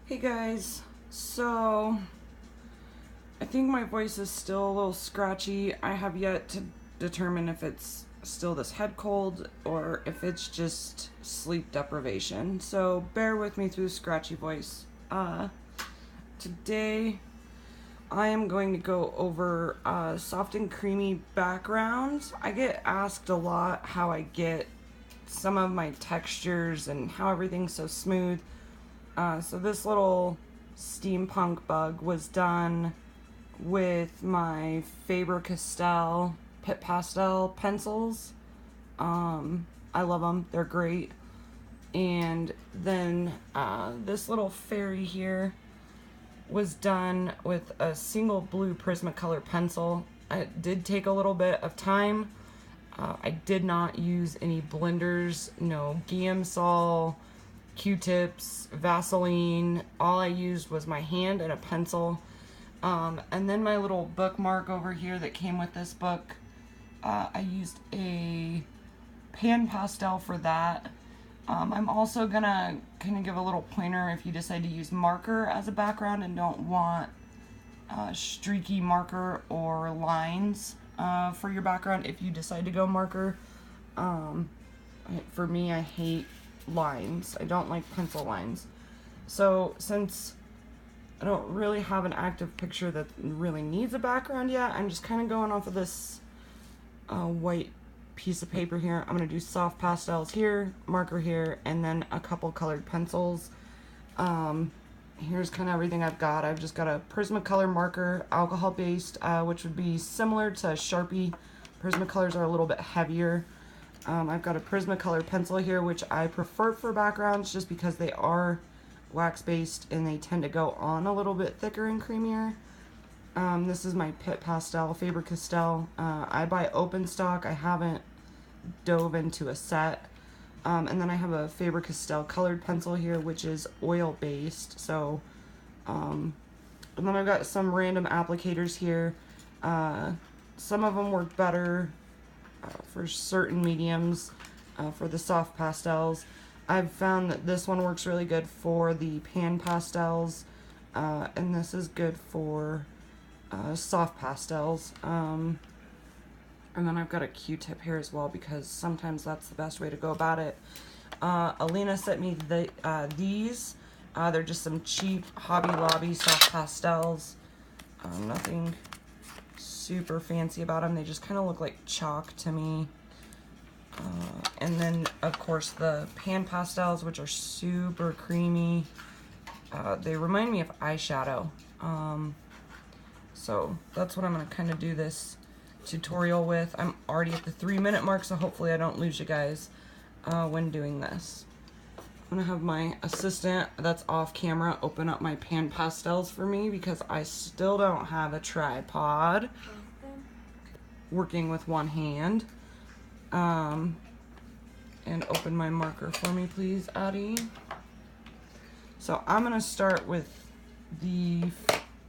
Hey guys, so I think my voice is still a little scratchy. I have yet to determine if it's still this head cold or if it's just sleep deprivation. So bear with me through the scratchy voice. Today I am going to go over soft and creamy backgrounds. I get asked a lot how I get some of my textures and how everything's so smooth. So this little steampunk bug was done with my KrYsTaL Pit Pastel pencils. I love them. They're great. And then this little fairy here was done with a single blue Prismacolor pencil. It did take a little bit of time. I did not use any blenders, no Gamsol, Q-tips, Vaseline. All I used was my hand and a pencil. And then my little bookmark over here that came with this book, I used a pan pastel for that. I'm also gonna kind of give a little pointer if you decide to use marker as a background and don't want streaky marker or lines for your background. If you decide to go marker, for me, I hate lines. I don't like pencil lines. So since I don't really have an active picture that really needs a background yet, I'm just kind of going off of this white piece of paper here. I'm going to do soft pastels here, marker here, and then a couple colored pencils. Here's kind of everything I've got. I've just got a Prismacolor marker, alcohol based, which would be similar to Sharpie. Prismacolors are a little bit heavier. I've got a Prismacolor pencil here, which I prefer for backgrounds just because they are wax based and they tend to go on a little bit thicker and creamier. This is my Pit Pastel, KrYsTaL. I buy open stock. I haven't dove into a set. And then I have a KrYsTaL colored pencil here, which is oil based. So, and then I've got some random applicators here. Some of them work better for certain mediums, for the soft pastels. I've found that this one works really good for the pan pastels, and this is good for soft pastels. And then I've got a Q-tip here as well because sometimes that's the best way to go about it. Alina sent me these. They're just some cheap Hobby Lobby soft pastels. Nothing super fancy about them. They just kind of look like chalk to me. And then of course the pan pastels, which are super creamy. They remind me of eyeshadow. So that's what I'm going to kind of do this tutorial with. I'm already at the 3-minute mark, so hopefully I don't lose you guys when doing this. I'm going to have my assistant that's off camera open up my pan pastels for me because I still don't have a tripod. Working with one hand. And open my marker for me, please, Addie. So I'm going to start with the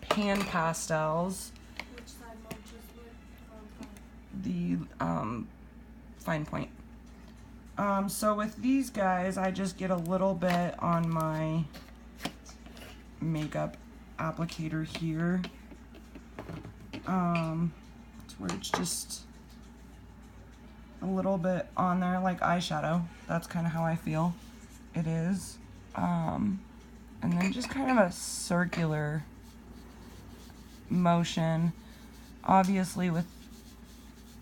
pan pastels. Which side matches with The fine point. So with these guys, I just get a little bit on my makeup applicator here. It's where it's just a little bit on there like eyeshadow. That's kind of how I feel it is. And then just kind of a circular motion. Obviously with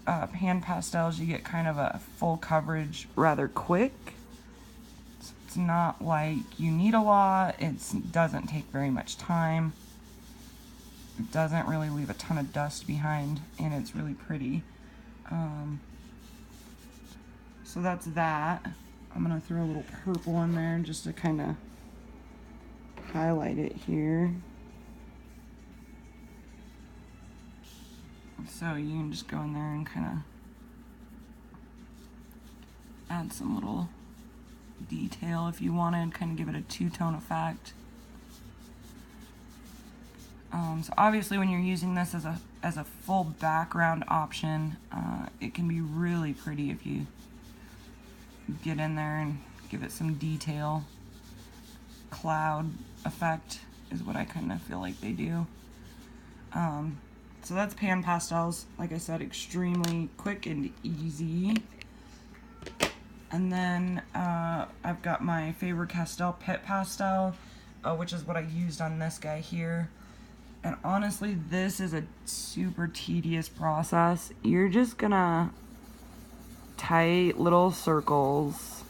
pan pastels you get kind of a full coverage rather quick. It's not like you need a lot. It doesn't take very much time. It doesn't really leave a ton of dust behind, and it's really pretty. So that's that. I'm gonna throw a little purple in there just to kind of highlight it here. So you can just go in there and kind of add some little detail if you wanted, kind of give it a two-tone effect. So obviously when you're using this as a full background option, it can be really pretty if you get in there and give it some detail. cloud effect is what I kind of feel like they do. So that's pan pastels. Like I said, extremely quick and easy. And then I've got my KrYsTaL Pit Pastel, which is what I used on this guy here. And honestly, this is a super tedious process. You're just gonna tight little circles.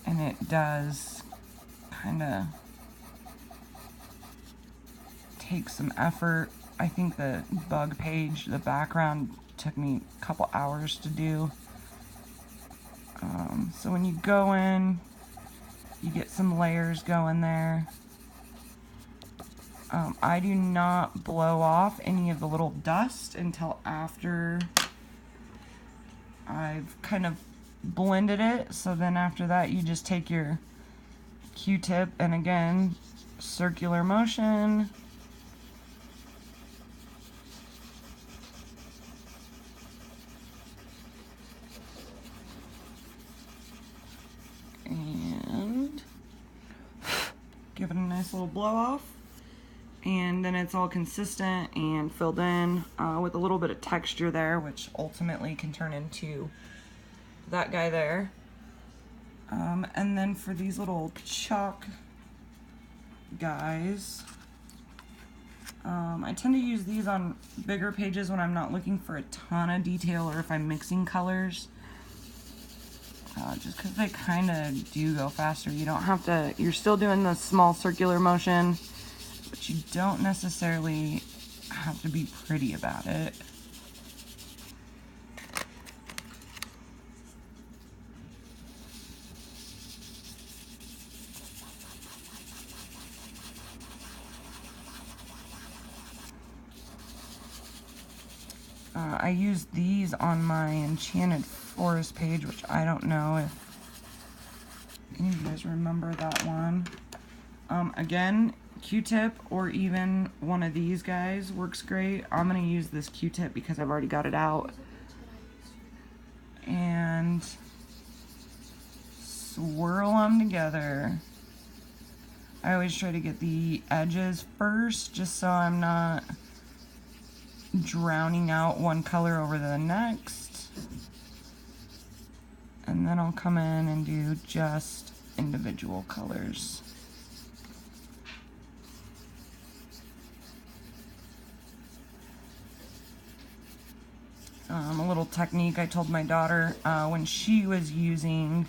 And it does kind of take some effort. I think the bug page, the background, took me a couple hours to do. So when you go in, you get some layers going there. I do not blow off any of the little dust until after I've kind of blended it. So then after that, you just take your Q-tip and again, circular motion. And give it a nice little blow off. And then it's all consistent and filled in with a little bit of texture there, which ultimately can turn into that guy there. And then for these little chalk guys, I tend to use these on bigger pages when I'm not looking for a ton of detail or if I'm mixing colors. Just because they kind of do go faster. You don't have to, you're still doing the small circular motion, but you don't necessarily have to be pretty about it. I use these on my Enchanted Forest page, which I don't know if any of you guys remember that one. Again, Q-tip or even one of these guys works great. I'm going to use this Q-tip because I've already got it out. And swirl them together. I always try to get the edges first just so I'm not drowning out one color over the next. And then I'll come in and do just individual colors. A little technique I told my daughter when she was using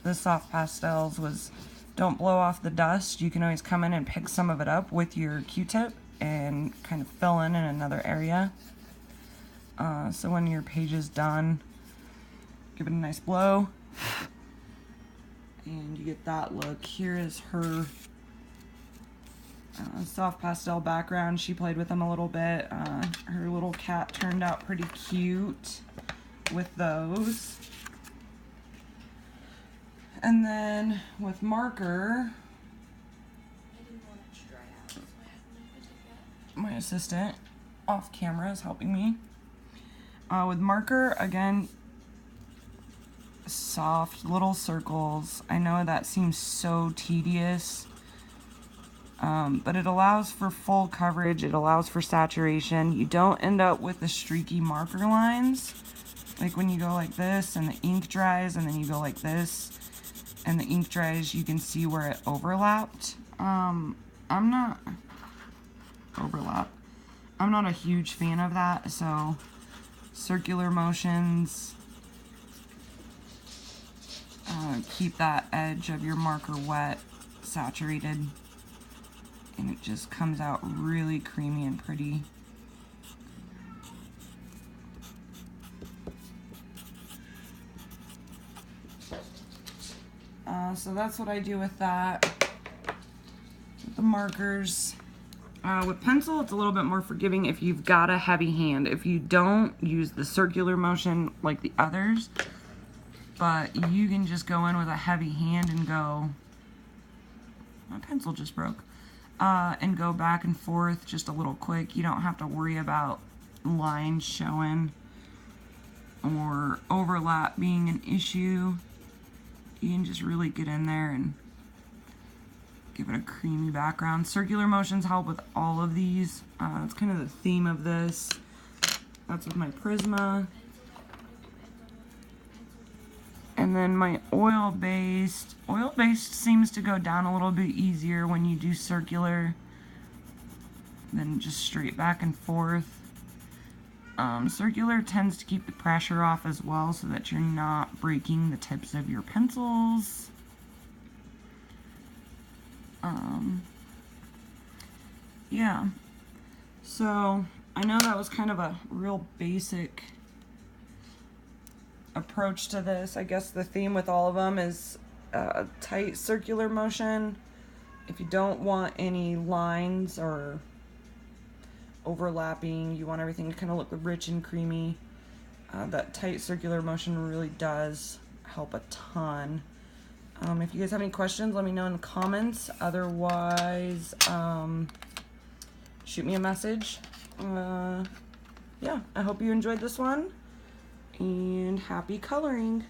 the soft pastels was don't blow off the dust. You can always come in and pick some of it up with your Q-tip and kind of fill in another area. So when your page is done, give it a nice blow and you get that look. Here is her soft pastel background. She played with them a little bit. Her little cat turned out pretty cute with those. And then with marker, my assistant off camera is helping me. With marker, again, soft little circles. I know that seems so tedious, but it allows for full coverage. It allows for saturation. You don't end up with the streaky marker lines, like when you go like this and the ink dries and then you go like this and the ink dries, you can see where it overlapped. I'm not a huge fan of that, so circular motions keep that edge of your marker wet, saturated, and it just comes out really creamy and pretty. So that's what I do with that. With the markers. With pencil, it's a little bit more forgiving if you've got a heavy hand. If you don't, use the circular motion like the others. But you can just go in with a heavy hand and go... My pencil just broke. And go back and forth just a little quick. You don't have to worry about lines showing or overlap being an issue. you can just really get in there and give it a creamy background. Circular motions help with all of these. That's kind of the theme of this. That's with my Prisma. And then my oil-based seems to go down a little bit easier when you do circular than just straight back and forth. Circular tends to keep the pressure off as well so that you're not breaking the tips of your pencils. Yeah, so I know that was kind of a real basic approach to this. I guess the theme with all of them is tight circular motion. If you don't want any lines or overlapping, you want everything to kind of look rich and creamy, that tight circular motion really does help a ton. If you guys have any questions, let me know in the comments. Otherwise, shoot me a message. Yeah, I hope you enjoyed this one, and happy coloring.